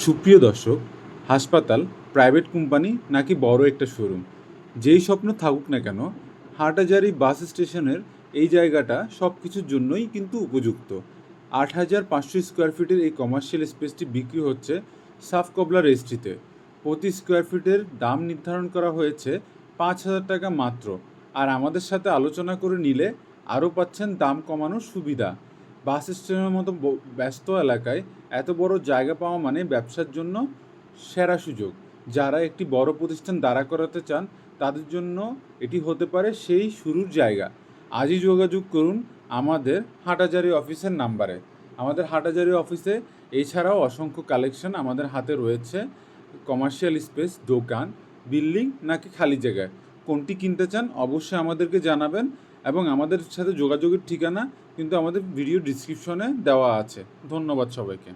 সুপ্রিয় দর্শক, হাসপাতাল, প্রাইভেট কোম্পানি নাকি বড় একটা শোরুম, যেই স্বপ্ন থাকুক না কেন, হাটহাজারী বাস স্টেশনের এই জায়গাটা সব কিছুর জন্যই কিন্তু উপযুক্ত। ৮,৫০০ স্কোয়ার ফিটের এই কমার্শিয়াল স্পেসটি বিক্রি হচ্ছে সাফ কবলা রেজিস্ট্রিতে। প্রতি স্কোয়ার ফিটের দাম নির্ধারণ করা হয়েছে ৫,০০০ টাকা মাত্র। আর আমাদের সাথে আলোচনা করে নিলে আরও পাচ্ছেন দাম কমানোর সুবিধা। বাস স্ট্যান্ডের মতো ব্যস্ত এলাকায় এত বড় জায়গা পাওয়া মানে ব্যবসার জন্য সেরা সুযোগ। যারা একটি বড় প্রতিষ্ঠান দাঁড়া করাতে চান তাদের জন্য এটি হতে পারে সেই শুরুর জায়গা। আজই যোগাযোগ করুন আমাদের হাটহাজারী অফিসের নাম্বারে। আমাদের হাটহাজারী অফিসে এছাড়াও অসংখ্য কালেকশন আমাদের হাতে রয়েছে। কমার্শিয়াল স্পেস, দোকান, বিল্ডিং নাকি খালি জায়গায়, কোনটি কিনতে চান অবশ্যই আমাদেরকে জানাবেন। এবং আমাদের সাথে যোগাযোগের ঠিকানা কিন্তু আমাদের ভিডিও ডিসক্রিপশনে দেওয়া আছে। ধন্যবাদ সবাইকে।